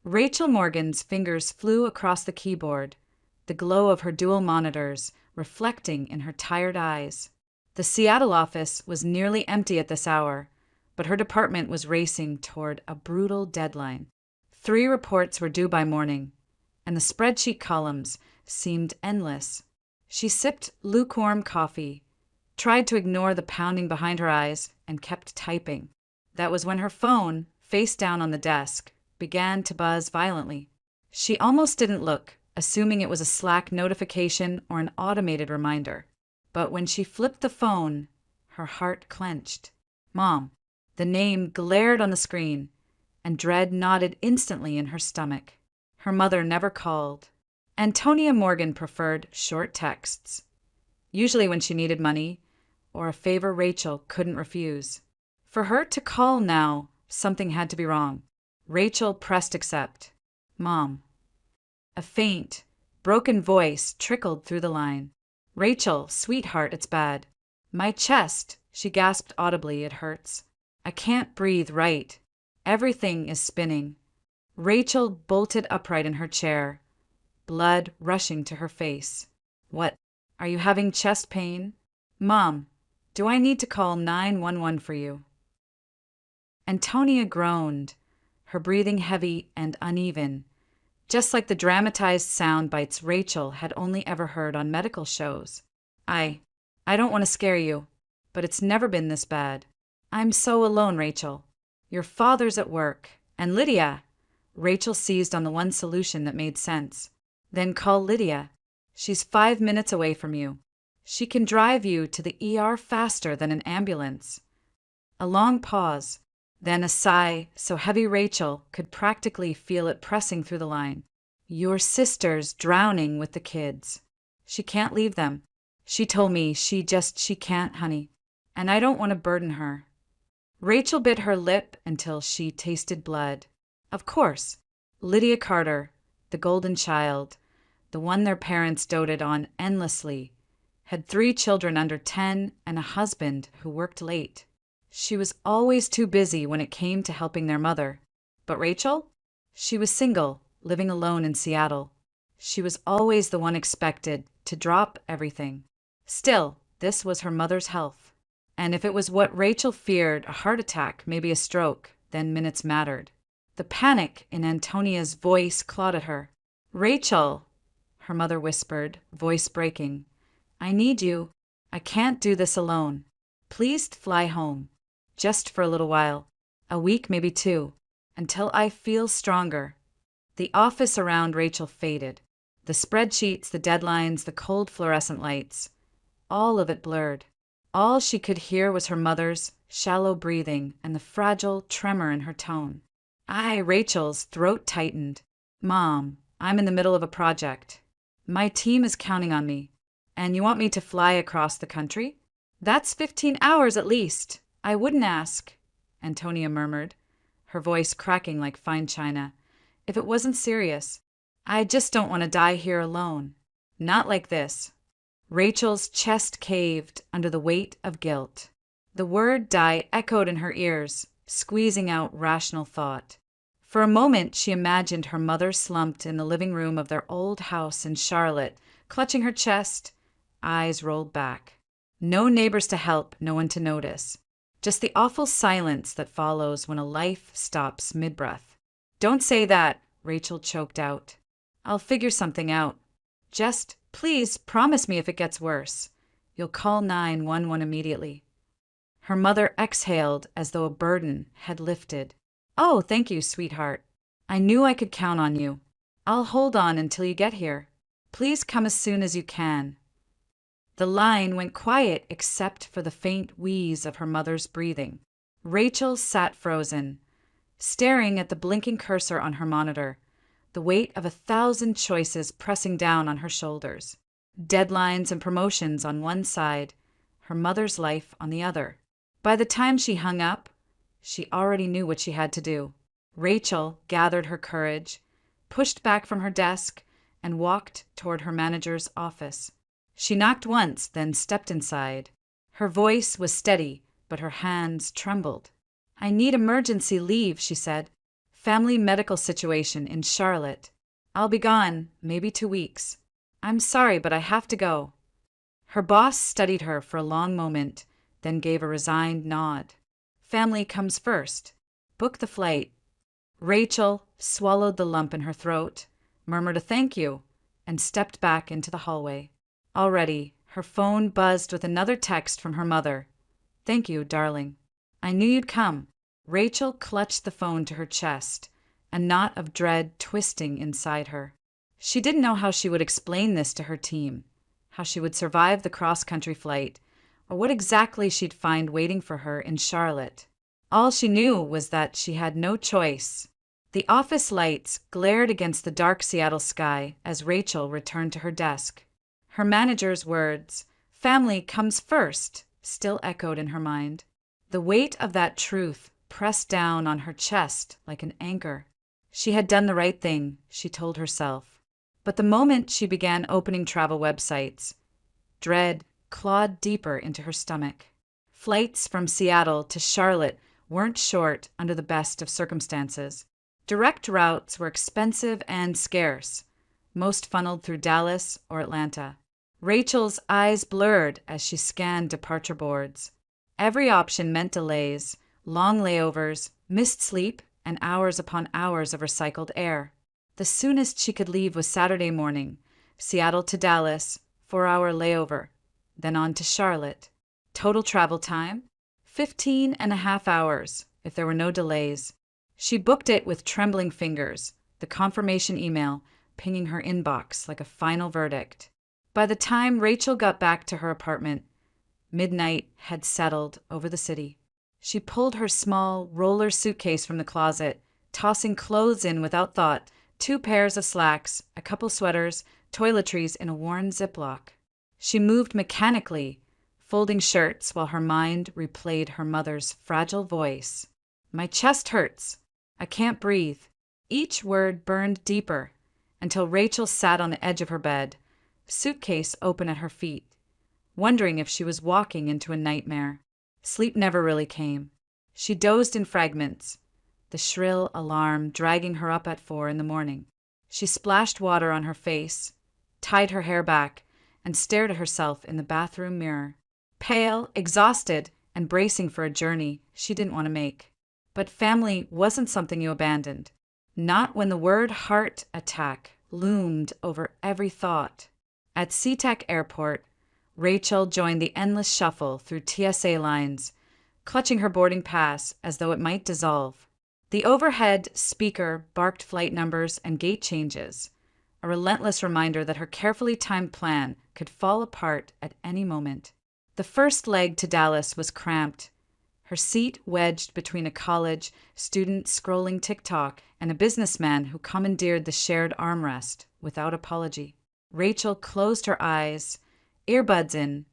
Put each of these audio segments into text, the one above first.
Rachel Morgan's fingers flew across the keyboard, the glow of her dual monitors reflecting in her tired eyes. The Seattle office was nearly empty at this hour, but her department was racing toward a brutal deadline. 3 reports were due by morning, and the spreadsheet columns seemed endless. She sipped lukewarm coffee, tried to ignore the pounding behind her eyes, and kept typing. That was when her phone, face down on the desk, began to buzz violently. She almost didn't look, assuming it was a Slack notification or an automated reminder. But when she flipped the phone, her heart clenched. Mom. The name glared on the screen, and dread knotted instantly in her stomach. Her mother never called. Antonia Morgan preferred short texts, usually when she needed money or a favor Rachel couldn't refuse. For her to call now, something had to be wrong. Rachel pressed accept. Mom. A faint, broken voice trickled through the line. Rachel, sweetheart, it's bad. My chest, she gasped audibly, it hurts. I can't breathe right. Everything is spinning. Rachel bolted upright in her chair, blood rushing to her face. What? Are you having chest pain? Mom, do I need to call 911 for you? Antonia groaned, her breathing heavy and uneven, just like the dramatized sound bites Rachel had only ever heard on medical shows. I don't want to scare you, but it's never been this bad. I'm so alone, Rachel. Your father's at work, and Lydia. Rachel seized on the one solution that made sense. Then call Lydia. She's 5 minutes away from you. She can drive you to the ER faster than an ambulance. A long pause, then a sigh so heavy Rachel could practically feel it pressing through the line. Your sister's drowning with the kids. She can't leave them. She told me she can't, honey. And I don't want to burden her. Rachel bit her lip until she tasted blood. Of course, Lydia Carter, the golden child, the one their parents doted on endlessly, had 3 children under 10 and a husband who worked late. She was always too busy when it came to helping their mother. But Rachel? She was single, living alone in Seattle. She was always the one expected to drop everything. Still, this was her mother's health. And if it was what Rachel feared, a heart attack, maybe a stroke, then minutes mattered. The panic in Antonia's voice clawed at her. Rachel, her mother whispered, voice breaking. I need you. I can't do this alone. Please fly home. Just for a little while. A week, maybe 2. Until I feel stronger. The office around Rachel faded. The spreadsheets, the deadlines, the cold fluorescent lights. All of it blurred. All she could hear was her mother's shallow breathing and the fragile tremor in her tone. Rachel's throat tightened. Mom, I'm in the middle of a project. My team is counting on me. And you want me to fly across the country? That's 15 hours at least. I wouldn't ask, Antonia murmured, her voice cracking like fine china, if it wasn't serious. I just don't want to die here alone. Not like this. Rachel's chest caved under the weight of guilt. The word die echoed in her ears, squeezing out rational thought. For a moment, she imagined her mother slumped in the living room of their old house in Charlotte, clutching her chest, eyes rolled back. No neighbors to help, no one to notice. Just the awful silence that follows when a life stops mid-breath. Don't say that, Rachel choked out. I'll figure something out. Just, please, promise me if it gets worse. You'll call 911 immediately. Her mother exhaled as though a burden had lifted. Oh, thank you, sweetheart. I knew I could count on you. I'll hold on until you get here. Please come as soon as you can. The line went quiet except for the faint wheeze of her mother's breathing. Rachel sat frozen, staring at the blinking cursor on her monitor, the weight of 1,000 choices pressing down on her shoulders. Deadlines and promotions on one side, her mother's life on the other. By the time she hung up, she already knew what she had to do. Rachel gathered her courage, pushed back from her desk, and walked toward her manager's office. She knocked once, then stepped inside. Her voice was steady, but her hands trembled. I need emergency leave, she said. Family medical situation in Charlotte. I'll be gone, maybe 2 weeks. I'm sorry, but I have to go. Her boss studied her for a long moment, then gave a resigned nod. Family comes first. Book the flight. Rachel swallowed the lump in her throat, murmured a thank you, and stepped back into the hallway. Already, her phone buzzed with another text from her mother. Thank you, darling. I knew you'd come. Rachel clutched the phone to her chest, a knot of dread twisting inside her. She didn't know how she would explain this to her team, how she would survive the cross-country flight, or what exactly she'd find waiting for her in Charlotte. All she knew was that she had no choice. The office lights glared against the dark Seattle sky as Rachel returned to her desk. Her manager's words, "Family comes first," still echoed in her mind. The weight of that truth pressed down on her chest like an anchor. She had done the right thing, she told herself. But the moment she began opening travel websites, dread clawed deeper into her stomach. Flights from Seattle to Charlotte weren't short under the best of circumstances. Direct routes were expensive and scarce, most funneled through Dallas or Atlanta. Rachel's eyes blurred as she scanned departure boards. Every option meant delays, long layovers, missed sleep, and hours upon hours of recycled air. The soonest she could leave was Saturday morning, Seattle to Dallas, 4-hour layover, then on to Charlotte. Total travel time? 15.5 hours, if there were no delays. She booked it with trembling fingers, the confirmation email pinging her inbox like a final verdict. By the time Rachel got back to her apartment, midnight had settled over the city. She pulled her small roller suitcase from the closet, tossing clothes in without thought, 2 pairs of slacks, a couple sweaters, toiletries in a worn Ziploc. She moved mechanically, folding shirts while her mind replayed her mother's fragile voice. My chest hurts. I can't breathe. Each word burned deeper until Rachel sat on the edge of her bed, suitcase open at her feet, wondering if she was walking into a nightmare. Sleep never really came. She dozed in fragments, the shrill alarm dragging her up at 4 in the morning. She splashed water on her face, tied her hair back, and stared at herself in the bathroom mirror. Pale, exhausted, and bracing for a journey she didn't want to make. But family wasn't something you abandoned. Not when the word heart attack loomed over every thought. At SeaTac Airport, Rachel joined the endless shuffle through TSA lines, clutching her boarding pass as though it might dissolve. The overhead speaker barked flight numbers and gate changes, a relentless reminder that her carefully timed plan could fall apart at any moment. The first leg to Dallas was cramped, her seat wedged between a college student scrolling TikTok and a businessman who commandeered the shared armrest without apology. Rachel closed her eyes, earbuds in,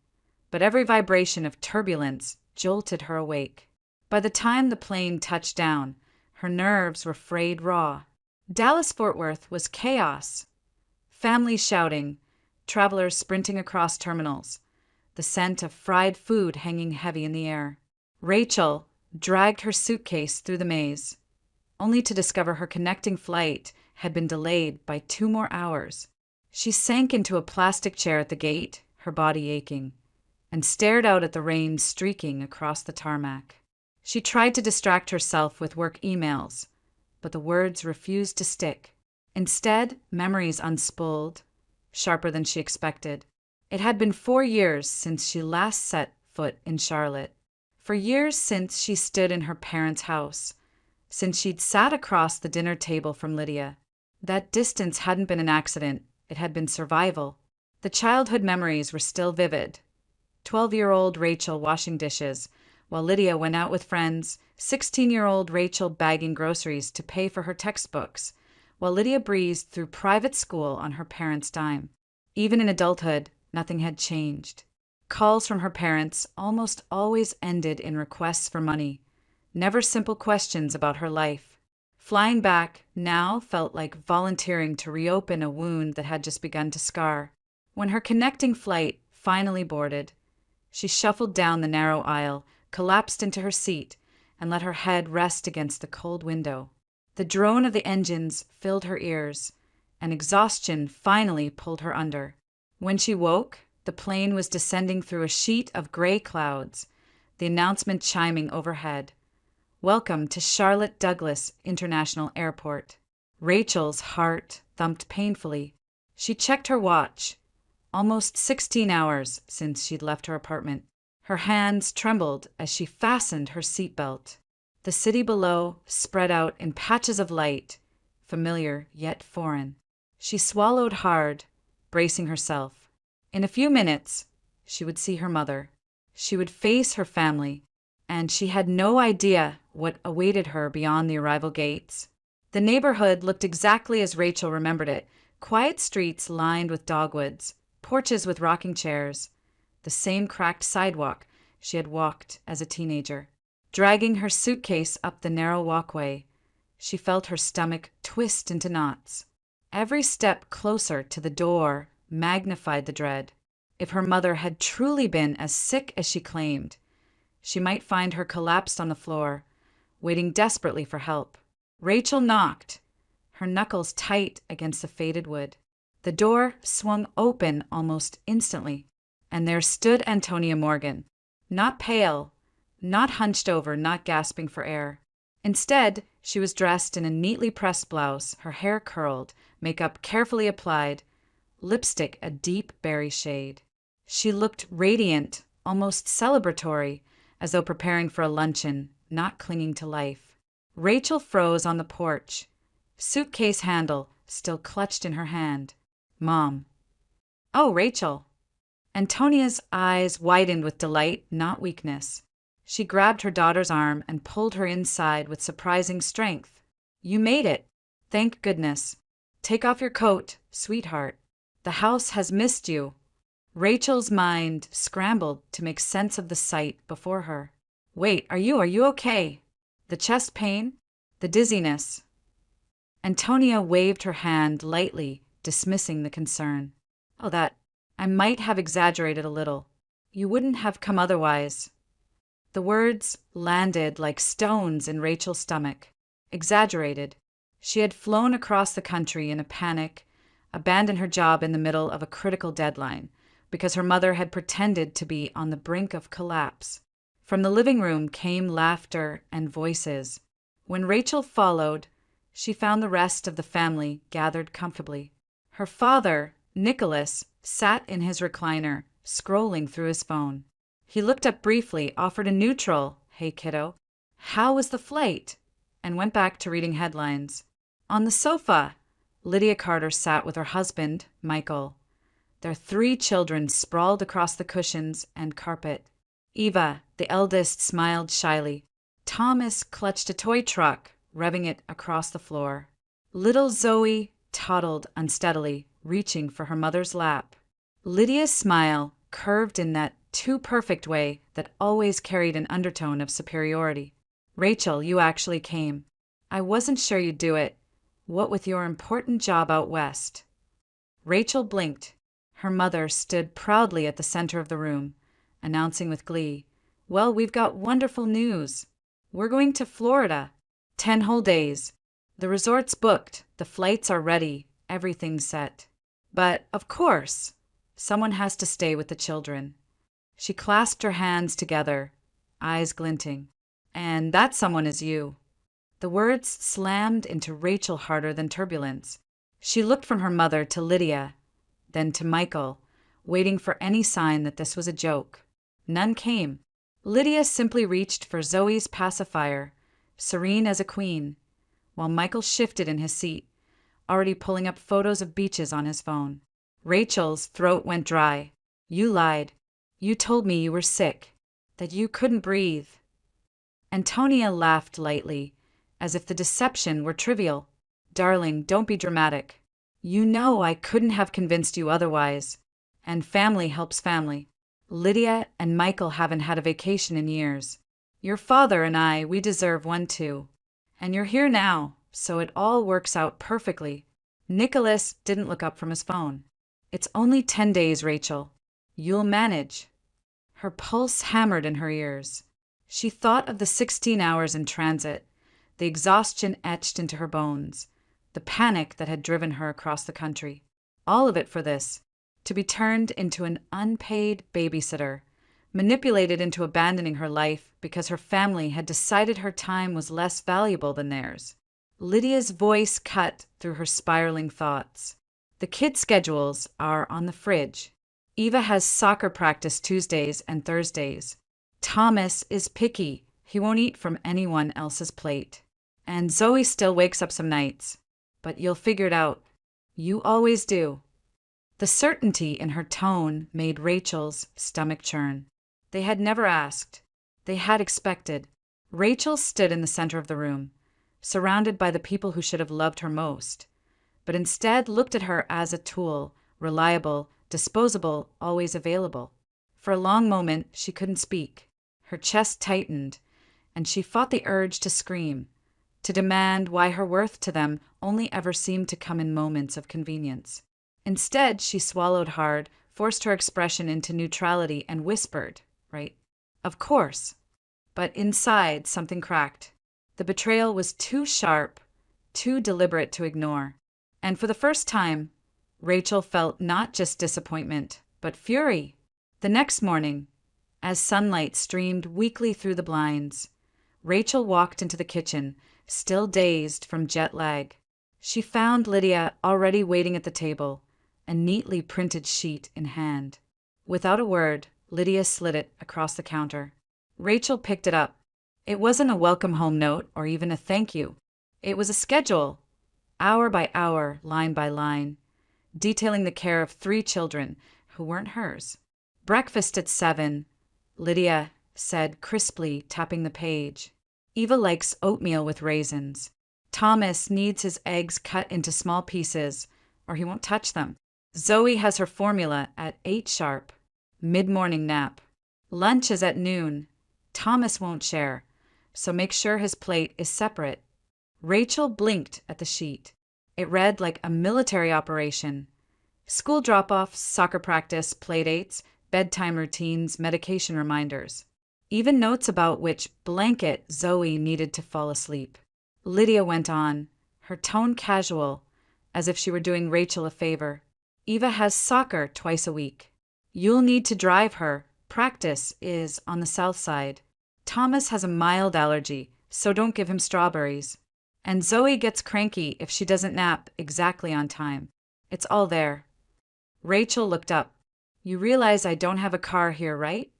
but every vibration of turbulence jolted her awake. By the time the plane touched down, her nerves were frayed raw. Dallas-Fort Worth was chaos. Families shouting, travelers sprinting across terminals, the scent of fried food hanging heavy in the air. Rachel dragged her suitcase through the maze, only to discover her connecting flight had been delayed by 2 more hours. She sank into a plastic chair at the gate, her body aching, and stared out at the rain streaking across the tarmac. She tried to distract herself with work emails, but the words refused to stick. Instead, memories unspooled, sharper than she expected. It had been 4 years since she last set foot in Charlotte. For years since she stood in her parents' house, since she'd sat across the dinner table from Lydia. That distance hadn't been an accident, it had been survival. The childhood memories were still vivid. 12-year-old Rachel washing dishes, while Lydia went out with friends, 16-year-old Rachel bagging groceries to pay for her textbooks, while Lydia breezed through private school on her parents' dime. Even in adulthood, nothing had changed. Calls from her parents almost always ended in requests for money, never simple questions about her life. Flying back now felt like volunteering to reopen a wound that had just begun to scar. When her connecting flight finally boarded, she shuffled down the narrow aisle, collapsed into her seat, and let her head rest against the cold window. The drone of the engines filled her ears, and exhaustion finally pulled her under. When she woke, the plane was descending through a sheet of gray clouds, the announcement chiming overhead. "Welcome to Charlotte Douglas International Airport." Rachel's heart thumped painfully. She checked her watch. Almost 16 hours since she'd left her apartment. Her hands trembled as she fastened her seatbelt. The city below spread out in patches of light, familiar yet foreign. She swallowed hard, bracing herself. In a few minutes, she would see her mother. She would face her family, and she had no idea what awaited her beyond the arrival gates. The neighborhood looked exactly as Rachel remembered it: quiet streets lined with dogwoods, porches with rocking chairs, the same cracked sidewalk she had walked as a teenager. Dragging her suitcase up the narrow walkway, she felt her stomach twist into knots. Every step closer to the door magnified the dread. If her mother had truly been as sick as she claimed, she might find her collapsed on the floor, waiting desperately for help. Rachel knocked, her knuckles tight against the faded wood. The door swung open almost instantly, and there stood Antonia Morgan, not pale, not hunched over, not gasping for air. Instead, she was dressed in a neatly pressed blouse, her hair curled, makeup carefully applied, lipstick a deep berry shade. She looked radiant, almost celebratory, as though preparing for a luncheon, not clinging to life. Rachel froze on the porch, suitcase handle still clutched in her hand. "Mom." "Oh, Rachel." Antonia's eyes widened with delight, not weakness. She grabbed her daughter's arm and pulled her inside with surprising strength. "You made it. Thank goodness. Take off your coat, sweetheart. The house has missed you." Rachel's mind scrambled to make sense of the sight before her. "Wait, are you okay? The chest pain? The dizziness?" Antonia waved her hand lightly, dismissing the concern. "Oh, that. I might have exaggerated a little. You wouldn't have come otherwise." The words landed like stones in Rachel's stomach. Exaggerated. She had flown across the country in a panic, abandoned her job in the middle of a critical deadline, because her mother had pretended to be on the brink of collapse. From the living room came laughter and voices. When Rachel followed, she found the rest of the family gathered comfortably. Her father, Nicholas, sat in his recliner, scrolling through his phone. He looked up briefly, offered a neutral, "Hey, kiddo, how was the flight?" and went back to reading headlines. On the sofa, Lydia Carter sat with her husband, Michael. Their 3 children sprawled across the cushions and carpet. Eva, the eldest, smiled shyly. Thomas clutched a toy truck, revving it across the floor. Little Zoe toddled unsteadily, reaching for her mother's lap. Lydia's smile curved in that too-perfect way that always carried an undertone of superiority. "Rachel, you actually came. I wasn't sure you'd do it. What with your important job out west." Rachel blinked. Her mother stood proudly at the center of the room, announcing with glee, "Well, we've got wonderful news. We're going to Florida. 10 whole days. The resort's booked, the flights are ready, everything's set. But, of course, someone has to stay with the children." She clasped her hands together, eyes glinting. "And that someone is you." The words slammed into Rachel harder than turbulence. She looked from her mother to Lydia, then to Michael, waiting for any sign that this was a joke. None came. Lydia simply reached for Zoe's pacifier, serene as a queen, while Michael shifted in his seat, already pulling up photos of beaches on his phone. Rachel's throat went dry. "You lied. You told me you were sick, that you couldn't breathe." Antonia laughed lightly, as if the deception were trivial. "Darling, don't be dramatic. You know I couldn't have convinced you otherwise. And family helps family. Lydia and Michael haven't had a vacation in years. Your father and I, we deserve one too. And you're here now, so it all works out perfectly." Nicholas didn't look up from his phone. "It's only 10 days, Rachel. You'll manage." Her pulse hammered in her ears. She thought of the 16 hours in transit, the exhaustion etched into her bones, the panic that had driven her across the country. All of it for this, to be turned into an unpaid babysitter, manipulated into abandoning her life because her family had decided her time was less valuable than theirs. Lydia's voice cut through her spiraling thoughts. The kids' schedules are on the fridge. Eva has soccer practice Tuesdays and Thursdays. Thomas is picky. He won't eat from anyone else's plate. And Zoe still wakes up some nights. But you'll figure it out. You always do. The certainty in her tone made Rachel's stomach churn. They had never asked. They had expected. Rachel stood in the center of the room, surrounded by the people who should have loved her most, but instead looked at her as a tool, reliable, disposable, always available. For a long moment, she couldn't speak. Her chest tightened, and she fought the urge to scream, to demand why her worth to them only ever seemed to come in moments of convenience. Instead, she swallowed hard, forced her expression into neutrality, and whispered, "Right, of course." But inside, something cracked. The betrayal was too sharp, too deliberate to ignore. And for the first time, Rachel felt not just disappointment, but fury. The next morning, as sunlight streamed weakly through the blinds, Rachel walked into the kitchen, still dazed from jet lag. She found Lydia already waiting at the table, a neatly printed sheet in hand. Without a word, Lydia slid it across the counter. Rachel picked it up. It wasn't a welcome home note or even a thank you. It was a schedule, hour by hour, line by line, detailing the care of 3 children who weren't hers. Breakfast at 7, Lydia said crisply, tapping the page. Eva likes oatmeal with raisins. Thomas needs his eggs cut into small pieces, or he won't touch them. Zoe has her formula at 8 sharp. Mid-morning nap. Lunch is at noon. Thomas won't share, so make sure his plate is separate. Rachel blinked at the sheet. It read like a military operation. School drop-offs, soccer practice, playdates, bedtime routines, medication reminders. Even notes about which blanket Zoe needed to fall asleep. Lydia went on, her tone casual, as if she were doing Rachel a favor. Eva has soccer twice a week. You'll need to drive her. Practice is on the south side. Thomas has a mild allergy, so don't give him strawberries. And Zoe gets cranky if she doesn't nap exactly on time. It's all there. Rachel looked up. You realize I don't have a car here, right?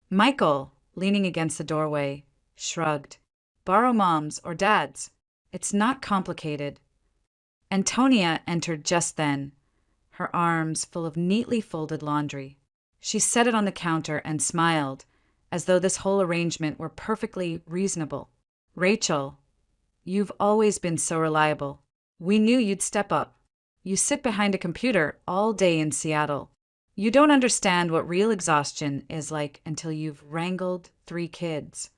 Michael, leaning against the doorway, shrugged. Borrow Mom's or Dad's. It's not complicated. Antonia entered just then, her arms full of neatly folded laundry. She set it on the counter and smiled, as though this whole arrangement were perfectly reasonable. Rachel, you've always been so reliable. We knew you'd step up. You sit behind a computer all day in Seattle. You don't understand what real exhaustion is like until you've wrangled 3 kids.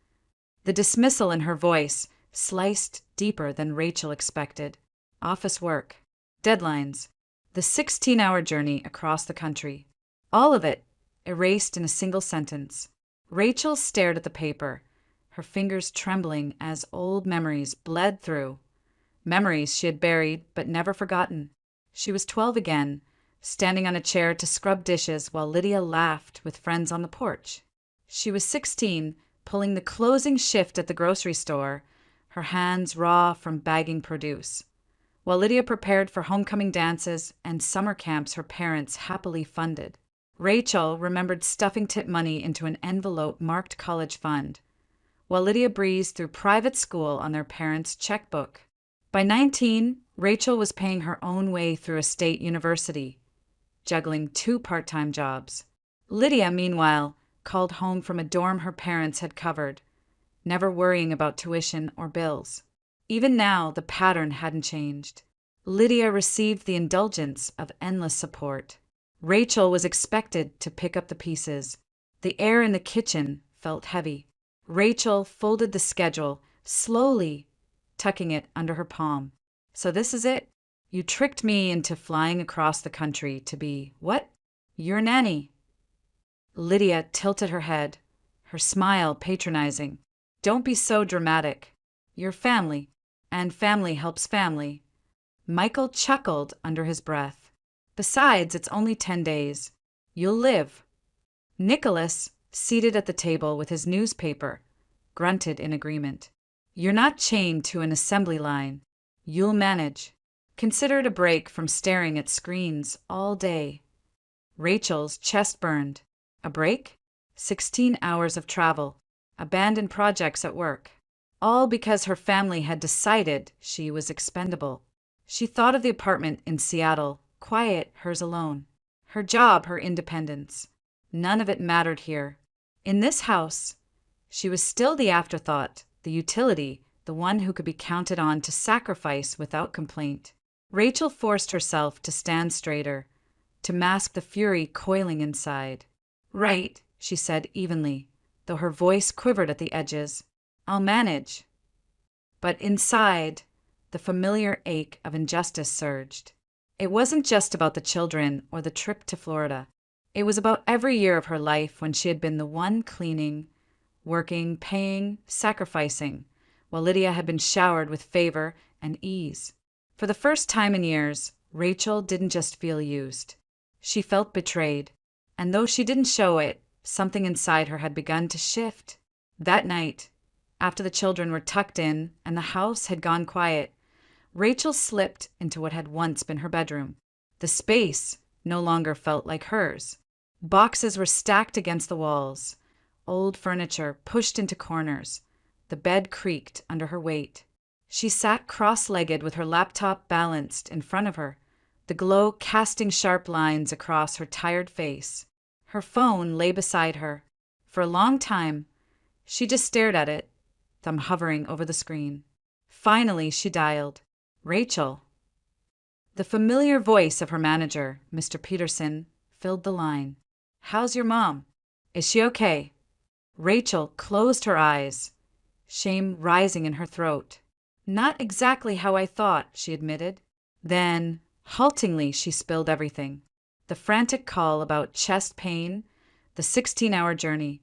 The dismissal in her voice sliced deeper than Rachel expected. Office work, deadlines, the 16-hour journey across the country. All of it erased in a single sentence. Rachel stared at the paper, her fingers trembling as old memories bled through. Memories she had buried but never forgotten. She was 12 again, standing on a chair to scrub dishes while Lydia laughed with friends on the porch. She was 16, pulling the closing shift at the grocery store, her hands raw from bagging produce, while Lydia prepared for homecoming dances and summer camps her parents happily funded. Rachel remembered stuffing tip money into an envelope marked college fund, while Lydia breezed through private school on their parents' checkbook. By 19, Rachel was paying her own way through a state university, juggling 2 part-time jobs. Lydia, meanwhile, called home from a dorm her parents had covered, never worrying about tuition or bills. Even now, the pattern hadn't changed. Lydia received the indulgence of endless support. Rachel was expected to pick up the pieces. The air in the kitchen felt heavy. Rachel folded the schedule, slowly tucking it under her palm. So this is it? You tricked me into flying across the country to be, what? Your nanny. Lydia tilted her head, her smile patronizing. Don't be so dramatic. Your family. And family helps family. Michael chuckled under his breath. Besides, it's only 10 days. You'll live. Nicholas, seated at the table with his newspaper, grunted in agreement. You're not chained to an assembly line. You'll manage. Consider it a break from staring at screens all day. Rachel's chest burned. A break? 16 hours of travel. Abandoned projects at work. All because her family had decided she was expendable. She thought of the apartment in Seattle, quiet, hers alone. Her job, her independence. None of it mattered here. In this house, she was still the afterthought, the utility, the one who could be counted on to sacrifice without complaint. Rachel forced herself to stand straighter, to mask the fury coiling inside. Right, she said evenly, though her voice quivered at the edges. I'll manage. But inside, the familiar ache of injustice surged. It wasn't just about the children or the trip to Florida. It was about every year of her life when she had been the one cleaning, working, paying, sacrificing, while Lydia had been showered with favor and ease. For the first time in years, Rachel didn't just feel used. She felt betrayed. And though she didn't show it, something inside her had begun to shift. That night, after the children were tucked in and the house had gone quiet, Rachel slipped into what had once been her bedroom. The space no longer felt like hers. Boxes were stacked against the walls, old furniture pushed into corners. The bed creaked under her weight. She sat cross-legged with her laptop balanced in front of her, the glow casting sharp lines across her tired face. Her phone lay beside her. For a long time, she just stared at it, thumb hovering over the screen. Finally, she dialed. Rachel. The familiar voice of her manager, Mr. Peterson, filled the line. How's your mom? Is she okay? Rachel closed her eyes, shame rising in her throat. Not exactly how I thought, she admitted. Then, haltingly, she spilled everything. The frantic call about chest pain, the 16-hour journey,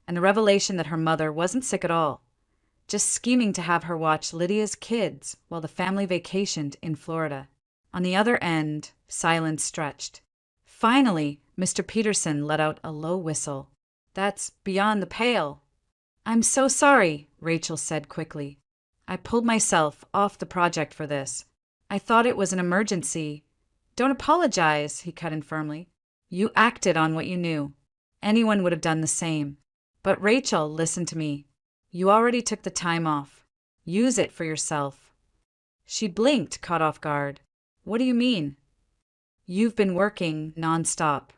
and the revelation that her mother wasn't sick at all, just scheming to have her watch Lydia's kids while the family vacationed in Florida. On the other end, silence stretched. Finally, Mr. Peterson let out a low whistle. That's beyond the pale. I'm so sorry, Rachel said quickly. I pulled myself off the project for this. I thought it was an emergency. Don't apologize, he cut in firmly. You acted on what you knew. Anyone would have done the same. But Rachel, listen to me. You already took the time off. Use it for yourself. She blinked, caught off guard. What do you mean? You've been working nonstop.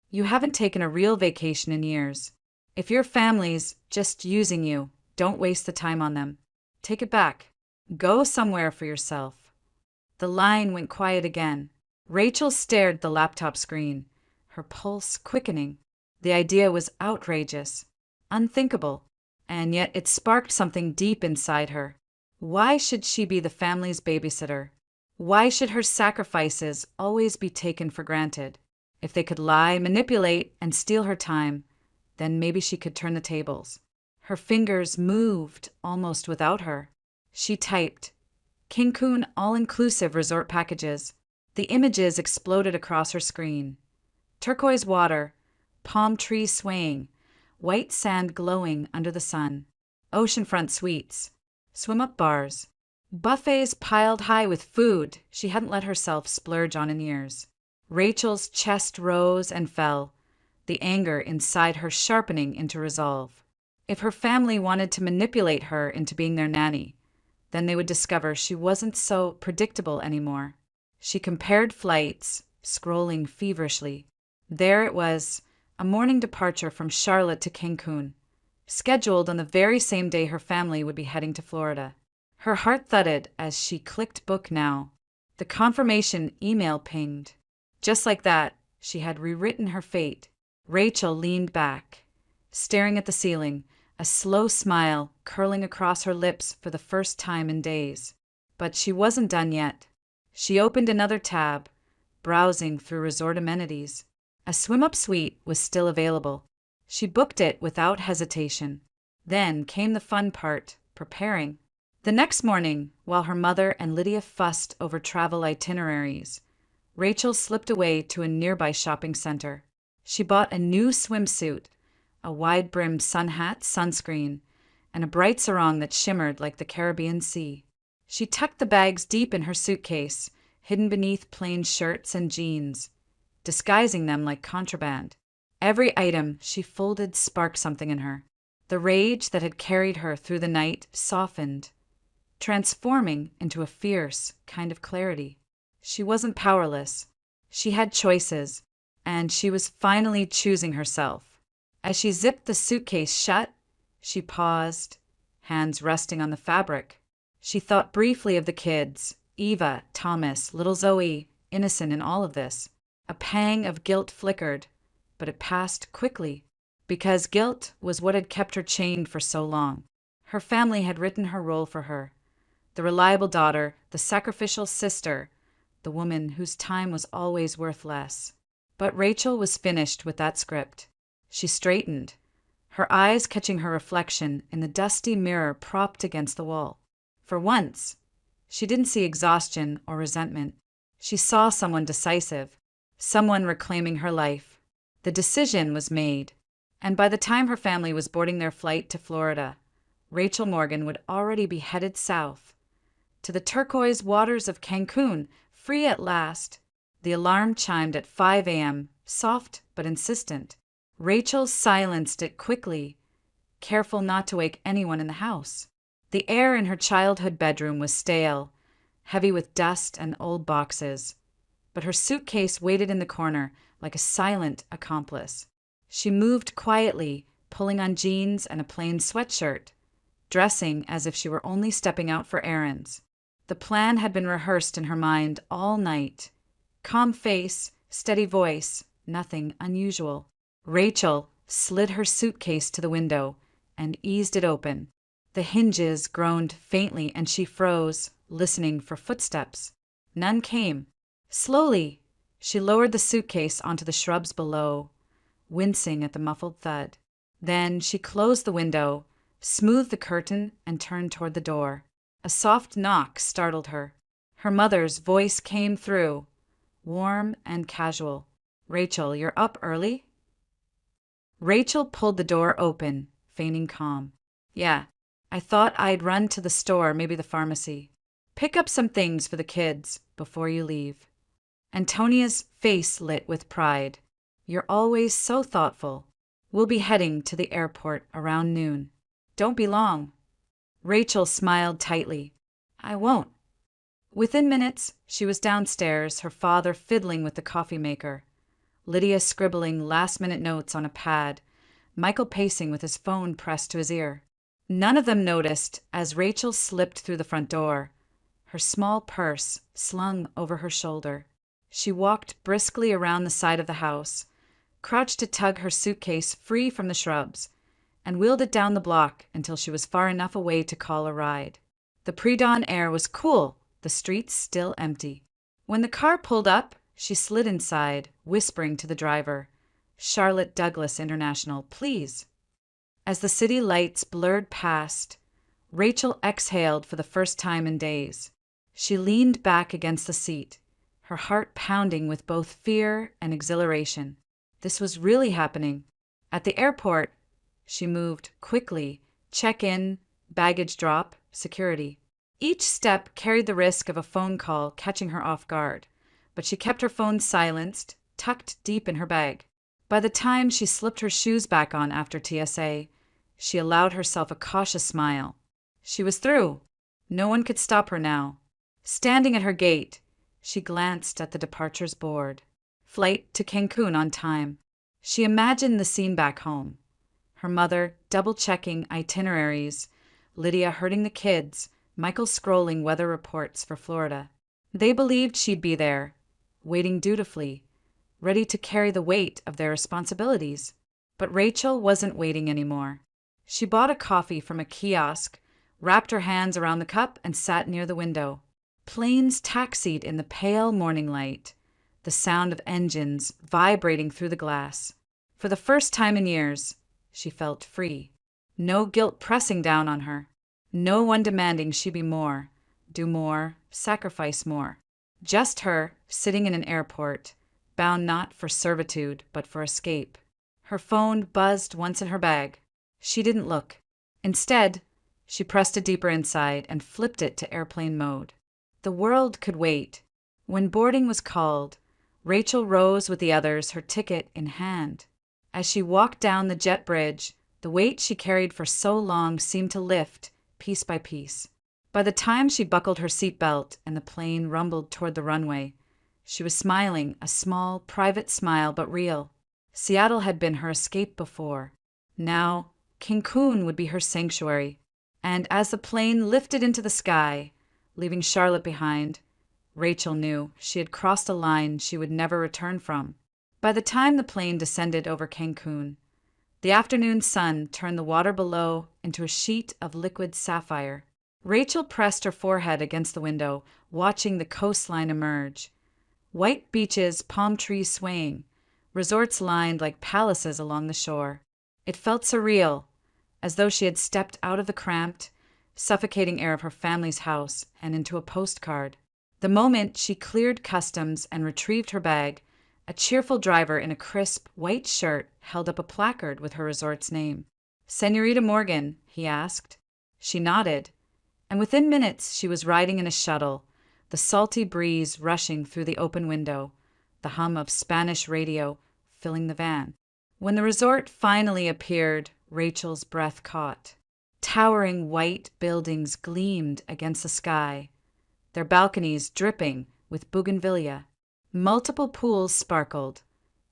You haven't taken a real vacation in years. If your family's just using you, don't waste the time on them. Take it back. Go somewhere for yourself. The line went quiet again. Rachel stared at the laptop screen, her pulse quickening. The idea was outrageous, unthinkable, and yet it sparked something deep inside her. Why should she be the family's babysitter? Why should her sacrifices always be taken for granted? If they could lie, manipulate, and steal her time, then maybe she could turn the tables. Her fingers moved almost without her. She typed, Cancun all-inclusive resort packages. The images exploded across her screen. Turquoise water, palm trees swaying, white sand glowing under the sun. Oceanfront suites, swim-up bars, buffets piled high with food she hadn't let herself splurge on in years. Rachel's chest rose and fell, the anger inside her sharpening into resolve. If her family wanted to manipulate her into being their nanny, then they would discover she wasn't so predictable anymore. She compared flights, scrolling feverishly. There it was, a morning departure from Charlotte to Cancun, scheduled on the very same day her family would be heading to Florida. Her heart thudded as she clicked book now. The confirmation email pinged. Just like that, she had rewritten her fate. Rachel leaned back, staring at the ceiling, a slow smile curling across her lips for the first time in days. But she wasn't done yet. She opened another tab, browsing through resort amenities. A swim-up suite was still available. She booked it without hesitation. Then came the fun part, preparing. The next morning, while her mother and Lydia fussed over travel itineraries, Rachel slipped away to a nearby shopping center. She bought a new swimsuit, a wide-brimmed sun hat, sunscreen, and a bright sarong that shimmered like the Caribbean Sea. She tucked the bags deep in her suitcase, hidden beneath plain shirts and jeans, disguising them like contraband. Every item she folded sparked something in her. The rage that had carried her through the night softened, transforming into a fierce kind of clarity. She wasn't powerless. She had choices, and she was finally choosing herself. As she zipped the suitcase shut, she paused, hands resting on the fabric. She thought briefly of the kids, Eva, Thomas, little Zoe, innocent in all of this. A pang of guilt flickered, but it passed quickly, because guilt was what had kept her chained for so long. Her family had written her role for her. The reliable daughter, the sacrificial sister, the woman whose time was always worth less. But Rachel was finished with that script. She straightened, her eyes catching her reflection in the dusty mirror propped against the wall. For once, she didn't see exhaustion or resentment. She saw someone decisive, someone reclaiming her life. The decision was made, and by the time her family was boarding their flight to Florida, Rachel Morgan would already be headed south, to the turquoise waters of Cancun, free at last. The alarm chimed at 5 a.m., soft but insistent. Rachel silenced it quickly, careful not to wake anyone in the house. The air in her childhood bedroom was stale, heavy with dust and old boxes, but her suitcase waited in the corner like a silent accomplice. She moved quietly, pulling on jeans and a plain sweatshirt, dressing as if she were only stepping out for errands. The plan had been rehearsed in her mind all night. Calm face, steady voice, nothing unusual. Rachel slid her suitcase to the window and eased it open. The hinges groaned faintly and she froze, listening for footsteps. None came. Slowly, she lowered the suitcase onto the shrubs below, wincing at the muffled thud. Then she closed the window, smoothed the curtain, and turned toward the door. A soft knock startled her. Her mother's voice came through, warm and casual. "Rachel, you're up early?" Rachel pulled the door open, feigning calm. "Yeah, I thought I'd run to the store, maybe the pharmacy. Pick up some things for the kids before you leave." Antonia's face lit with pride. "You're always so thoughtful. We'll be heading to the airport around noon. Don't be long." Rachel smiled tightly. "I won't." Within minutes, she was downstairs, her father fiddling with the coffee maker, Lydia scribbling last-minute notes on a pad, Michael pacing with his phone pressed to his ear. None of them noticed as Rachel slipped through the front door, her small purse slung over her shoulder. She walked briskly around the side of the house, crouched to tug her suitcase free from the shrubs, and wheeled it down the block until she was far enough away to call a ride. The pre-dawn air was cool, the streets still empty. When the car pulled up, she slid inside, whispering to the driver, "Charlotte Douglas International, please." As the city lights blurred past, Rachel exhaled for the first time in days. She leaned back against the seat, her heart pounding with both fear and exhilaration. This was really happening. At the airport, she moved quickly, check-in, baggage drop, security. Each step carried the risk of a phone call catching her off guard, but she kept her phone silenced, tucked deep in her bag. By the time she slipped her shoes back on after TSA, she allowed herself a cautious smile. She was through. No one could stop her now. Standing at her gate, she glanced at the departures board. Flight to Cancun on time. She imagined the scene back home. Her mother double-checking itineraries, Lydia herding the kids, Michael scrolling weather reports for Florida. They believed she'd be there, waiting dutifully, ready to carry the weight of their responsibilities. But Rachel wasn't waiting anymore. She bought a coffee from a kiosk, wrapped her hands around the cup, and sat near the window. Planes taxied in the pale morning light, the sound of engines vibrating through the glass. For the first time in years, she felt free. No guilt pressing down on her. No one demanding she be more, do more, sacrifice more. Just her, sitting in an airport, bound not for servitude but for escape. Her phone buzzed once in her bag. She didn't look. Instead, she pressed it deeper inside and flipped it to airplane mode. The world could wait. When boarding was called, Rachel rose with the others, her ticket in hand. As she walked down the jet bridge, the weight she carried for so long seemed to lift, piece by piece. By the time she buckled her seatbelt and the plane rumbled toward the runway, she was smiling, a small, private smile, but real. Seattle had been her escape before. Now, Cancun would be her sanctuary. And as the plane lifted into the sky, leaving Charlotte behind, Rachel knew she had crossed a line she would never return from. By the time the plane descended over Cancun, the afternoon sun turned the water below into a sheet of liquid sapphire. Rachel pressed her forehead against the window, watching the coastline emerge. White beaches, palm trees swaying, resorts lined like palaces along the shore. It felt surreal, as though she had stepped out of the cramped, suffocating air of her family's house and into a postcard. The moment she cleared customs and retrieved her bag, a cheerful driver in a crisp, white shirt held up a placard with her resort's name. "Señorita Morgan," he asked. She nodded, and within minutes she was riding in a shuttle, the salty breeze rushing through the open window, the hum of Spanish radio filling the van. When the resort finally appeared, Rachel's breath caught. Towering white buildings gleamed against the sky, their balconies dripping with bougainvillea. Multiple pools sparkled,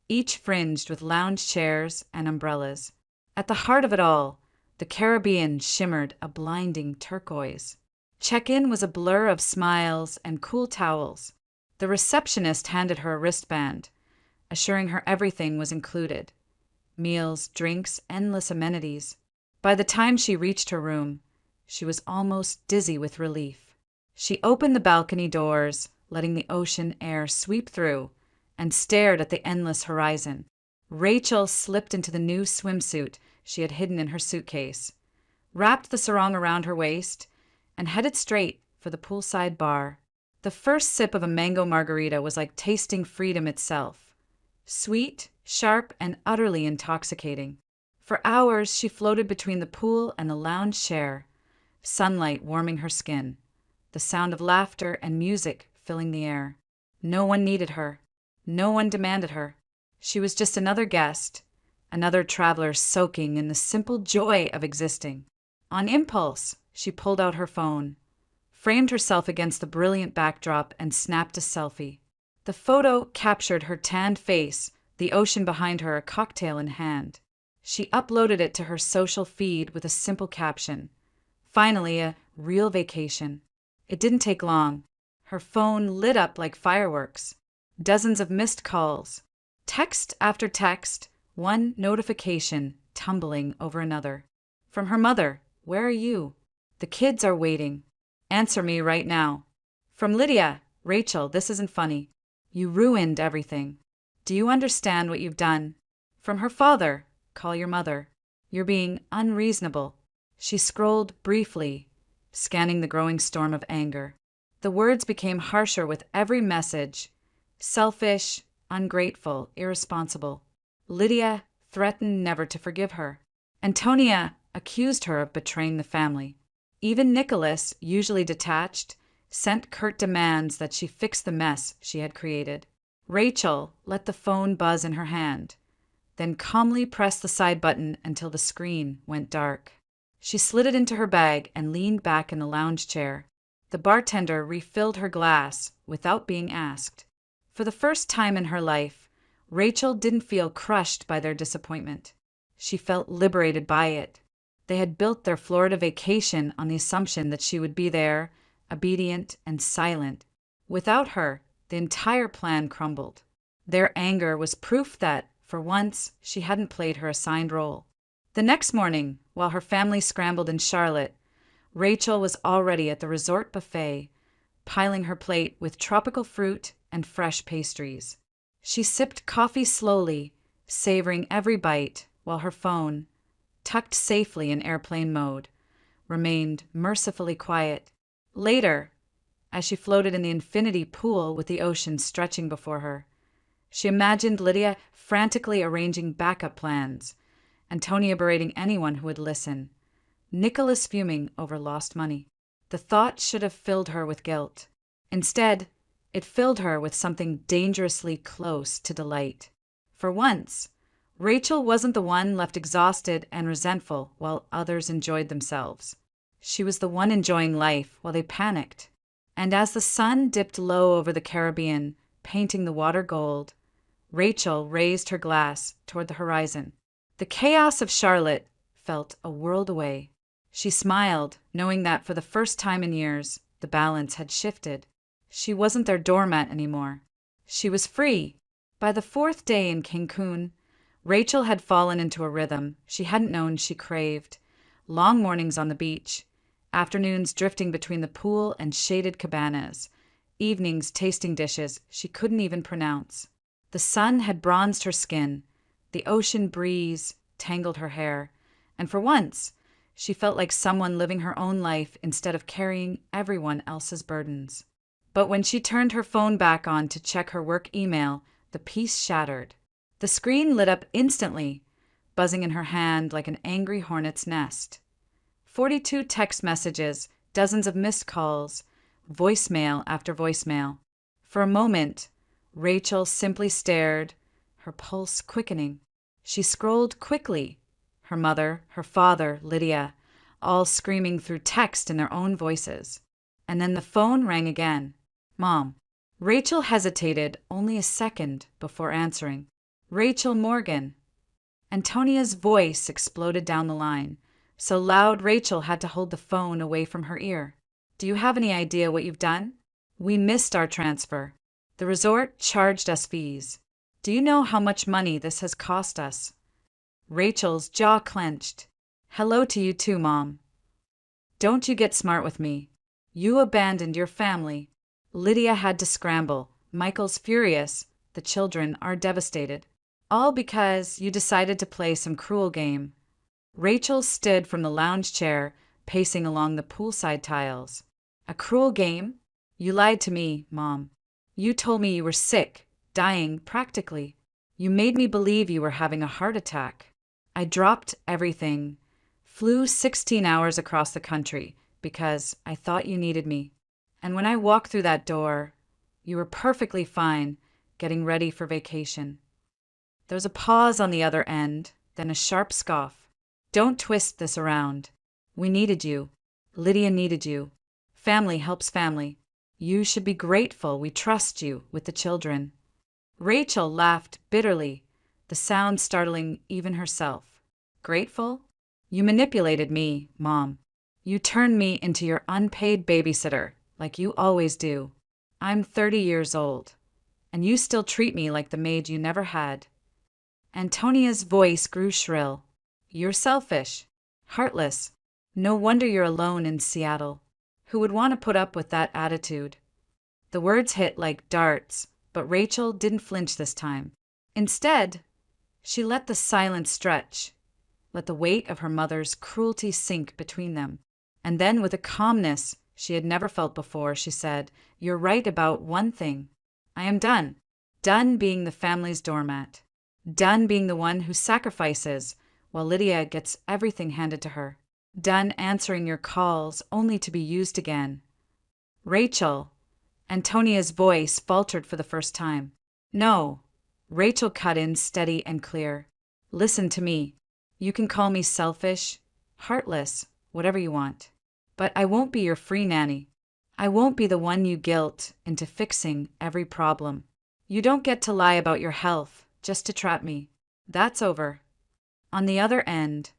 each fringed with lounge chairs and umbrellas. At the heart of it all, the Caribbean shimmered a blinding turquoise. Check-in was a blur of smiles and cool towels. The receptionist handed her a wristband, assuring her everything was included. Meals, drinks, endless amenities. By the time she reached her room, she was almost dizzy with relief. She opened the balcony doors, letting the ocean air sweep through, and stared at the endless horizon. Rachel slipped into the new swimsuit she had hidden in her suitcase, wrapped the sarong around her waist, and headed straight for the poolside bar. The first sip of a mango margarita was like tasting freedom itself. Sweet, sharp, and utterly intoxicating. For hours she floated between the pool and the lounge chair, sunlight warming her skin, the sound of laughter and music filling the air. No one needed her. No one demanded her. She was just another guest, another traveler soaking in the simple joy of existing. On impulse, she pulled out her phone, framed herself against the brilliant backdrop, and snapped a selfie. The photo captured her tanned face, the ocean behind her, a cocktail in hand. She uploaded it to her social feed with a simple caption. Finally, a real vacation. It didn't take long. Her phone lit up like fireworks. Dozens of missed calls. Text after text, one notification tumbling over another. From her mother, "Where are you? The kids are waiting. Answer me right now." From Lydia, "Rachel, this isn't funny. You ruined everything. Do you understand what you've done?" From her father, "Call your mother. You're being unreasonable." She scrolled briefly, scanning the growing storm of anger. The words became harsher with every message. Selfish, ungrateful, irresponsible. Lydia threatened never to forgive her. Antonia accused her of betraying the family. Even Nicholas, usually detached, sent curt demands that she fix the mess she had created. Rachel let the phone buzz in her hand, then calmly pressed the side button until the screen went dark. She slid it into her bag and leaned back in the lounge chair. The bartender refilled her glass without being asked. For the first time in her life, Rachel didn't feel crushed by their disappointment. She felt liberated by it. They had built their Florida vacation on the assumption that she would be there, obedient and silent. Without her, the entire plan crumbled. Their anger was proof that, for once, she hadn't played her assigned role. The next morning, while her family scrambled in Charlotte, Rachel was already at the resort buffet, piling her plate with tropical fruit and fresh pastries. She sipped coffee slowly, savoring every bite, while her phone, tucked safely in airplane mode, remained mercifully quiet. Later, as she floated in the infinity pool with the ocean stretching before her, she imagined Lydia frantically arranging backup plans, Antonia berating anyone who would listen, Nicholas fuming over lost money. The thought should have filled her with guilt. Instead, it filled her with something dangerously close to delight. For once, Rachel wasn't the one left exhausted and resentful while others enjoyed themselves. She was the one enjoying life while they panicked. And as the sun dipped low over the Caribbean, painting the water gold, Rachel raised her glass toward the horizon. The chaos of Charlotte felt a world away. She smiled, knowing that for the first time in years, the balance had shifted. She wasn't their doormat anymore. She was free. By the fourth day in Cancun, Rachel had fallen into a rhythm she hadn't known she craved. Long mornings on the beach, afternoons drifting between the pool and shaded cabanas, evenings tasting dishes she couldn't even pronounce. The sun had bronzed her skin, the ocean breeze tangled her hair, and for once, she felt like someone living her own life instead of carrying everyone else's burdens. But when she turned her phone back on to check her work email, the peace shattered. The screen lit up instantly, buzzing in her hand like an angry hornet's nest. 42 text messages, dozens of missed calls, voicemail after voicemail. For a moment, Rachel simply stared, her pulse quickening. She scrolled quickly. Her mother, her father, Lydia, all screaming through text in their own voices. And then the phone rang again. Mom. Rachel hesitated only a second before answering. Rachel Morgan. Antonia's voice exploded down the line, so loud Rachel had to hold the phone away from her ear. Do you have any idea what you've done? We missed our transfer. The resort charged us fees. Do you know how much money this has cost us? Rachel's jaw clenched. Hello to you too, Mom. Don't you get smart with me. You abandoned your family. Lydia had to scramble. Michael's furious. The children are devastated. All because you decided to play some cruel game. Rachel stood from the lounge chair, pacing along the poolside tiles. A cruel game? You lied to me, Mom. You told me you were sick, dying practically. You made me believe you were having a heart attack. I dropped everything, flew 16 hours across the country because I thought you needed me. And when I walked through that door, you were perfectly fine, getting ready for vacation. There was a pause on the other end, then a sharp scoff. Don't twist this around. We needed you. Lydia needed you. Family helps family. You should be grateful we trust you with the children. Rachel laughed bitterly, the sound startling even herself. Grateful? You manipulated me, Mom. You turned me into your unpaid babysitter, like you always do. I'm 30 years old, and you still treat me like the maid you never had. Antonia's voice grew shrill. You're selfish, heartless. No wonder you're alone in Seattle. Who would want to put up with that attitude? The words hit like darts, but Rachel didn't flinch this time. Instead, she let the silence stretch, let the weight of her mother's cruelty sink between them. And then, with a calmness she had never felt before, she said, You're right about one thing. I am done. Done being the family's doormat. Done being the one who sacrifices while Lydia gets everything handed to her. Done answering your calls only to be used again. Rachel. Antonia's voice faltered for the first time. No. Rachel cut in steady and clear. Listen to me. You can call me selfish, heartless, whatever you want. But I won't be your free nanny. I won't be the one you guilt into fixing every problem. You don't get to lie about your health just to trap me. That's over. On the other end,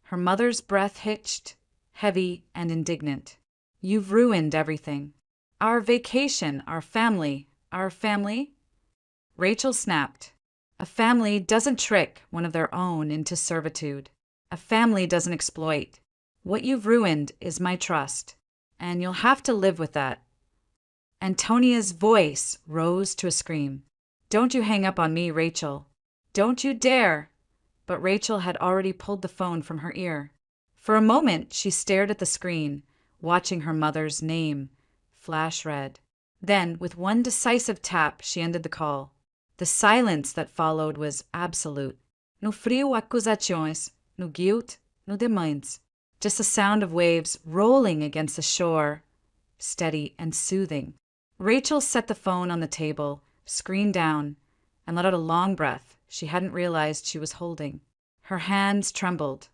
her mother's breath hitched, heavy and indignant. You've ruined everything. Our vacation, our family. Rachel snapped. A family doesn't trick one of their own into servitude. A family doesn't exploit. What you've ruined is my trust, and you'll have to live with that. Antonia's voice rose to a scream. Don't you hang up on me, Rachel. Don't you dare! But Rachel had already pulled the phone from her ear. For a moment, she stared at the screen, watching her mother's name flash red. Then, with one decisive tap, she ended the call. The silence that followed was absolute. No frio acusações, no guilt, no demands. Just the sound of waves rolling against the shore, steady and soothing. Rachel set the phone on the table, screen down, and let out a long breath she hadn't realized she was holding. Her hands trembled,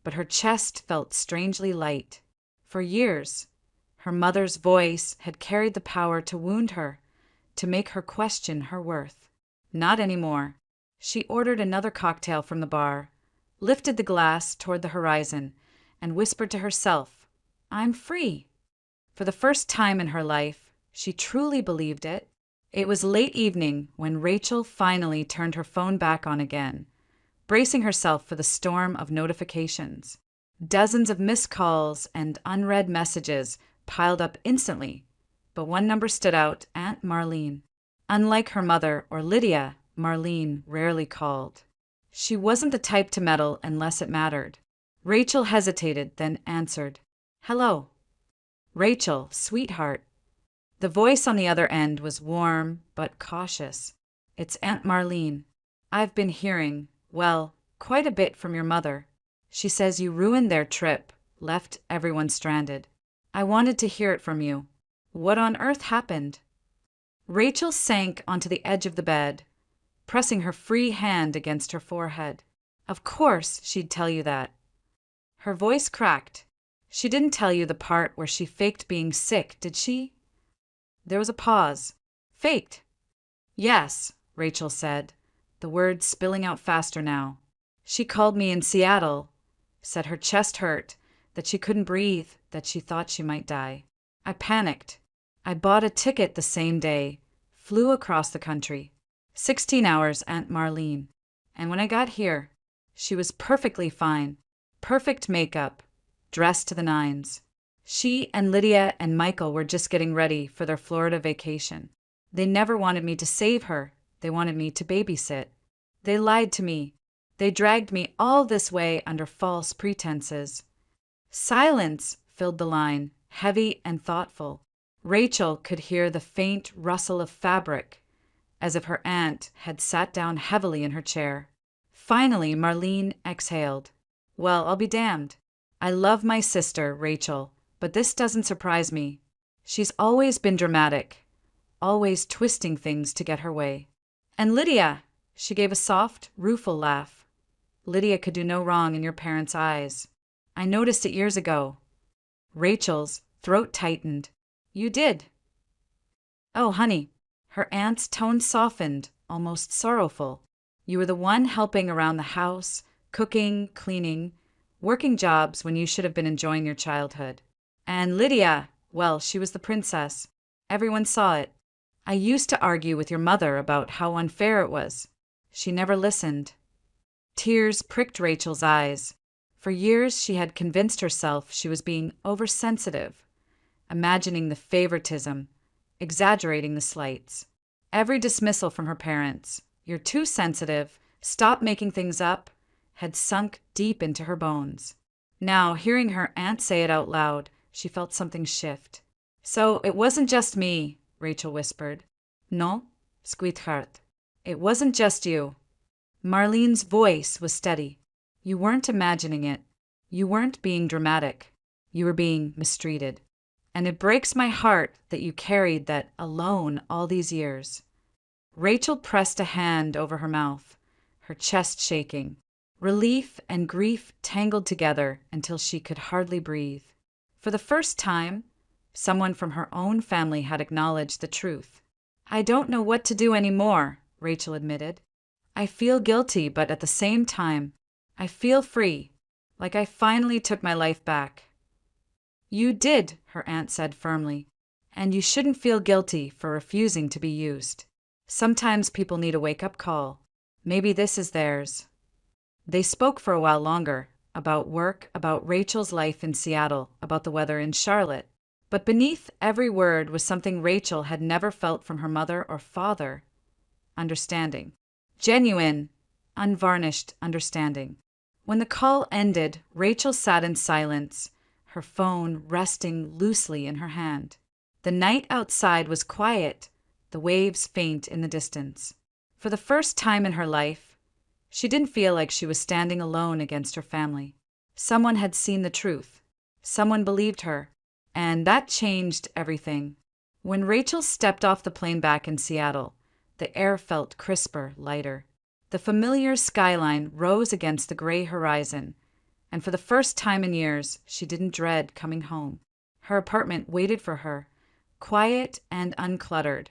but her chest felt strangely light. For years, her mother's voice had carried the power to wound her, to make her question her worth. Not anymore. She ordered another cocktail from the bar, lifted the glass toward the horizon, and whispered to herself, "I'm free." For the first time in her life, she truly believed it. It was late evening when Rachel finally turned her phone back on again, bracing herself for the storm of notifications. Dozens of missed calls and unread messages piled up instantly, but one number stood out: Aunt Marlene. Unlike her mother or Lydia, Marlene rarely called. She wasn't the type to meddle unless it mattered. Rachel hesitated, then answered. "Hello." "Rachel, sweetheart." The voice on the other end was warm but cautious. "It's Aunt Marlene. I've been hearing, well, quite a bit from your mother. She says you ruined their trip, left everyone stranded. I wanted to hear it from you. What on earth happened?" Rachel sank onto the edge of the bed, pressing her free hand against her forehead. Of course she'd tell you that. Her voice cracked. "She didn't tell you the part where she faked being sick, did she?" There was a pause. "Faked?" "Yes," Rachel said, the words spilling out faster now. "She called me in Seattle, said her chest hurt, that she couldn't breathe, that she thought she might die. I panicked. I bought a ticket the same day, flew across the country. 16 hours, Aunt Marlene. And when I got here, she was perfectly fine. Perfect makeup, dressed to the nines. She and Lydia and Michael were just getting ready for their Florida vacation. They never wanted me to save her. They wanted me to babysit. They lied to me. They dragged me all this way under false pretenses." Silence filled the line, heavy and thoughtful. Rachel could hear the faint rustle of fabric, as if her aunt had sat down heavily in her chair. Finally, Marlene exhaled. "Well, I'll be damned. I love my sister, Rachel, but this doesn't surprise me. She's always been dramatic, always twisting things to get her way. And Lydia," she gave a soft, rueful laugh. "Lydia could do no wrong in your parents' eyes. I noticed it years ago." Rachel's throat tightened. "You did?" "Oh, honey." Her aunt's tone softened, almost sorrowful. "You were the one helping around the house, cooking, cleaning, working jobs when you should have been enjoying your childhood. And Lydia, well, she was the princess. Everyone saw it. I used to argue with your mother about how unfair it was. She never listened." Tears pricked Rachel's eyes. For years she had convinced herself she was being oversensitive, imagining the favoritism, exaggerating the slights. Every dismissal from her parents, "You're too sensitive, stop making things up," had sunk deep into her bones. Now, hearing her aunt say it out loud, she felt something shift. "So it wasn't just me," Rachel whispered. "No, sweetheart. It wasn't just you." Marlene's voice was steady. "You weren't imagining it. You weren't being dramatic. You were being mistreated. And it breaks my heart that you carried that alone all these years." Rachel pressed a hand over her mouth, her chest shaking. Relief and grief tangled together until she could hardly breathe. For the first time, someone from her own family had acknowledged the truth. "I don't know what to do anymore," Rachel admitted. "I feel guilty, but at the same time, I feel free, like I finally took my life back." "You did," her aunt said firmly, "and you shouldn't feel guilty for refusing to be used. Sometimes people need a wake-up call. Maybe this is theirs." They spoke for a while longer, about work, about Rachel's life in Seattle, about the weather in Charlotte. But beneath every word was something Rachel had never felt from her mother or father: understanding. Genuine, unvarnished understanding. When the call ended, Rachel sat in silence, her phone resting loosely in her hand. The night outside was quiet, the waves faint in the distance. For the first time in her life, she didn't feel like she was standing alone against her family. Someone had seen the truth. Someone believed her. And that changed everything. When Rachel stepped off the plane back in Seattle, the air felt crisper, lighter. The familiar skyline rose against the gray horizon, and for the first time in years, she didn't dread coming home. Her apartment waited for her, quiet and uncluttered,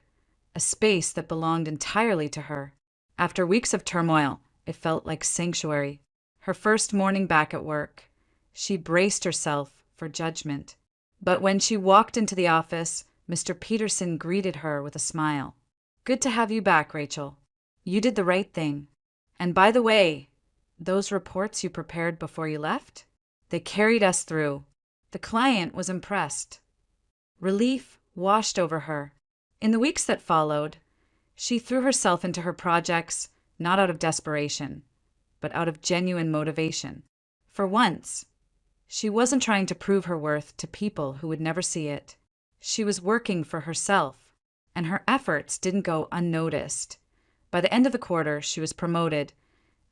a space that belonged entirely to her. After weeks of turmoil, it felt like sanctuary. Her first morning back at work, she braced herself for judgment. But when she walked into the office, Mr. Peterson greeted her with a smile. "Good to have you back, Rachel. You did the right thing. And by the way, those reports you prepared before you left? They carried us through." The client was impressed. Relief washed over her. In the weeks that followed, she threw herself into her projects not out of desperation, but out of genuine motivation. For once, she wasn't trying to prove her worth to people who would never see it. She was working for herself, and her efforts didn't go unnoticed. By the end of the quarter, she was promoted,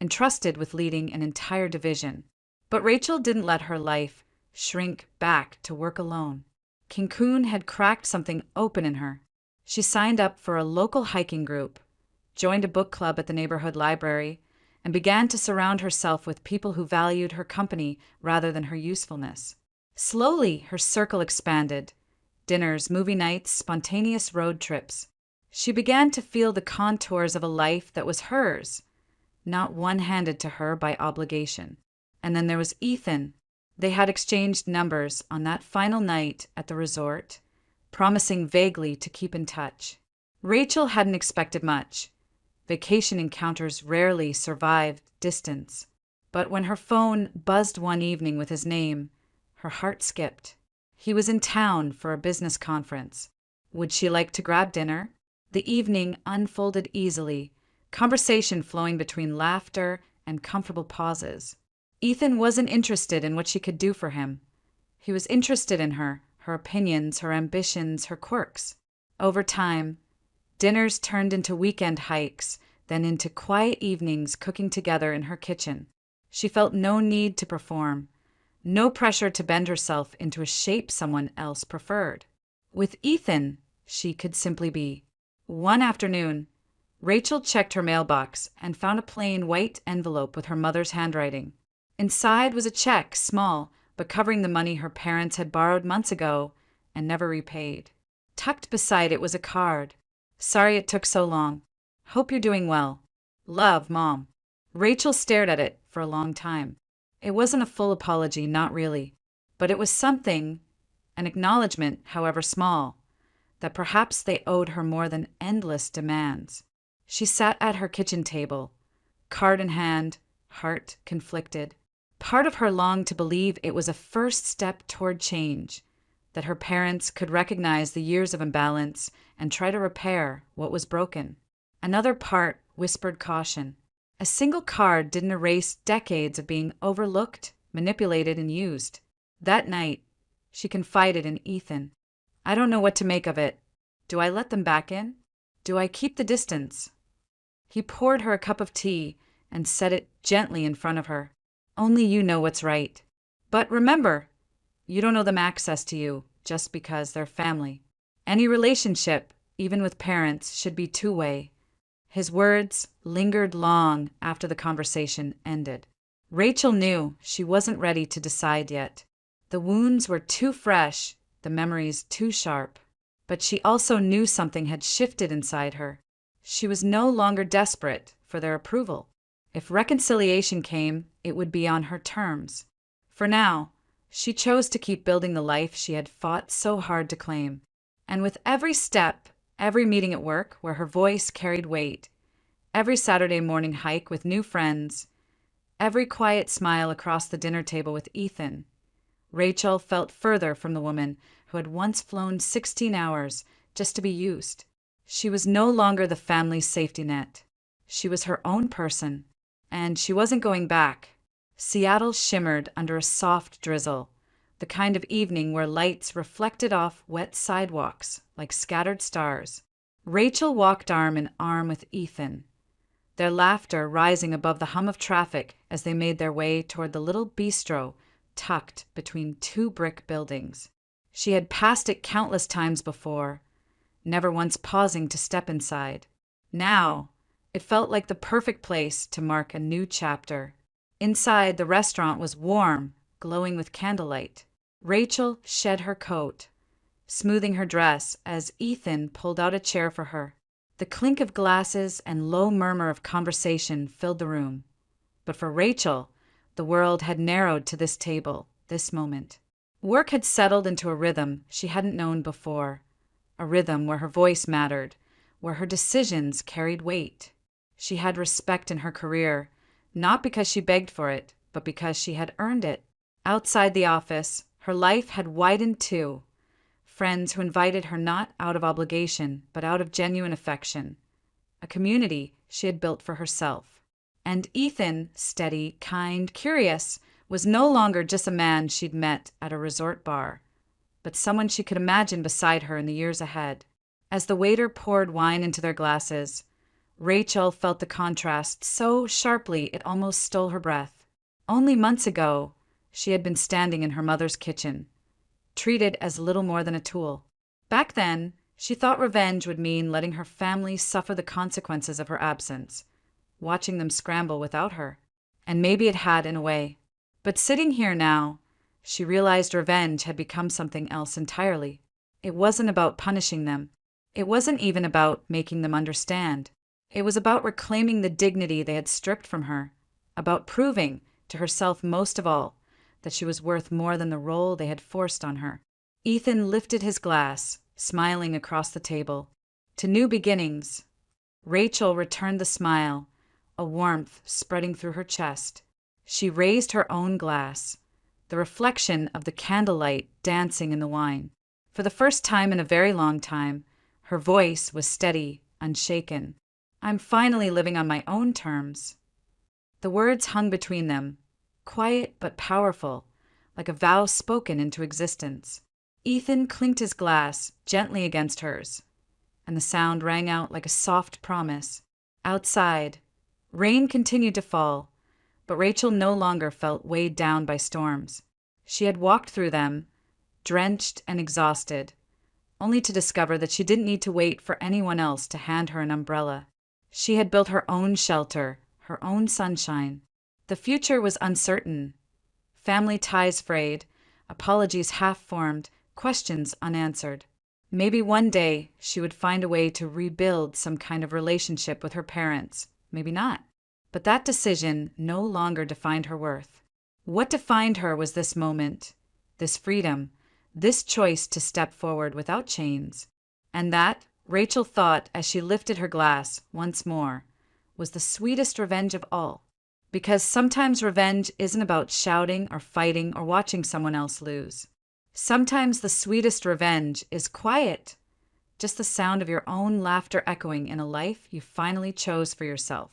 entrusted with leading an entire division. But Rachel didn't let her life shrink back to work alone. Cancun had cracked something open in her. She signed up for a local hiking group, joined a book club at the neighborhood library, and began to surround herself with people who valued her company rather than her usefulness. Slowly, her circle expanded. Dinners, movie nights, spontaneous road trips. She began to feel the contours of a life that was hers, not one handed to her by obligation. And then there was Ethan. They had exchanged numbers on that final night at the resort, promising vaguely to keep in touch. Rachel hadn't expected much. Vacation encounters rarely survived distance. But when her phone buzzed one evening with his name, her heart skipped. He was in town for a business conference. Would she like to grab dinner? The evening unfolded easily, conversation flowing between laughter and comfortable pauses. Ethan wasn't interested in what she could do for him. He was interested in her opinions, her ambitions, her quirks. Over time, dinners turned into weekend hikes, then into quiet evenings cooking together in her kitchen. She felt no need to perform, no pressure to bend herself into a shape someone else preferred. With Ethan, she could simply be. One afternoon, Rachel checked her mailbox and found a plain white envelope with her mother's handwriting. Inside was a check, small, but covering the money her parents had borrowed months ago and never repaid. Tucked beside it was a card. "Sorry it took so long. Hope you're doing well. Love, Mom." Rachel stared at it for a long time. It wasn't a full apology, not really. But it was something, an acknowledgement, however small, that perhaps they owed her more than endless demands. She sat at her kitchen table, card in hand, heart conflicted. Part of her longed to believe it was a first step toward change, that her parents could recognize the years of imbalance and try to repair what was broken. Another part whispered caution. A single card didn't erase decades of being overlooked, manipulated, and used. That night, she confided in Ethan. "I don't know what to make of it. Do I let them back in? Do I keep the distance?" He poured her a cup of tea and set it gently in front of her. "Only you know what's right. But remember, you don't owe them access to you just because they're family. Any relationship, even with parents, should be two-way." His words lingered long after the conversation ended. Rachel knew she wasn't ready to decide yet. The wounds were too fresh, the memories too sharp. But she also knew something had shifted inside her. She was no longer desperate for their approval. If reconciliation came, it would be on her terms. For now, she chose to keep building the life she had fought so hard to claim. And with every step, every meeting at work where her voice carried weight, every Saturday morning hike with new friends, every quiet smile across the dinner table with Ethan, Rachel felt further from the woman who had once flown 16 hours just to be used. She was no longer the family's safety net. She was her own person, and she wasn't going back. Seattle shimmered under a soft drizzle, the kind of evening where lights reflected off wet sidewalks like scattered stars. Rachel walked arm in arm with Ethan, their laughter rising above the hum of traffic as they made their way toward the little bistro tucked between two brick buildings. She had passed it countless times before, never once pausing to step inside. Now, it felt like the perfect place to mark a new chapter. Inside, the restaurant was warm, glowing with candlelight. Rachel shed her coat, smoothing her dress as Ethan pulled out a chair for her. The clink of glasses and low murmur of conversation filled the room. But for Rachel, the world had narrowed to this table, this moment. Work had settled into a rhythm she hadn't known before, a rhythm where her voice mattered, where her decisions carried weight. She had respect in her career, not because she begged for it, but because she had earned it. Outside the office, her life had widened too. Friends who invited her not out of obligation, but out of genuine affection. A community she had built for herself. And Ethan, steady, kind, curious, was no longer just a man she'd met at a resort bar, but someone she could imagine beside her in the years ahead. As the waiter poured wine into their glasses, Rachel felt the contrast so sharply it almost stole her breath. Only months ago, she had been standing in her mother's kitchen, treated as little more than a tool. Back then, she thought revenge would mean letting her family suffer the consequences of her absence, watching them scramble without her. And maybe it had in a way. But sitting here now, she realized revenge had become something else entirely. It wasn't about punishing them. It wasn't even about making them understand. It was about reclaiming the dignity they had stripped from her, about proving, to herself most of all, that she was worth more than the role they had forced on her. Ethan lifted his glass, smiling across the table. To new beginnings. Rachel returned the smile, a warmth spreading through her chest. She raised her own glass, the reflection of the candlelight dancing in the wine. For the first time in a very long time, her voice was steady, unshaken. I'm finally living on my own terms. The words hung between them, quiet but powerful, like a vow spoken into existence. Ethan clinked his glass gently against hers, and the sound rang out like a soft promise. Outside, rain continued to fall, but Rachel no longer felt weighed down by storms. She had walked through them, drenched and exhausted, only to discover that she didn't need to wait for anyone else to hand her an umbrella. She had built her own shelter, her own sunshine. The future was uncertain. Family ties frayed, apologies half-formed, questions unanswered. Maybe one day she would find a way to rebuild some kind of relationship with her parents. Maybe not. But that decision no longer defined her worth. What defined her was this moment, this freedom, this choice to step forward without chains. And that, Rachel thought as she lifted her glass once more, was the sweetest revenge of all. Because sometimes revenge isn't about shouting or fighting or watching someone else lose. Sometimes the sweetest revenge is quiet, just the sound of your own laughter echoing in a life you finally chose for yourself.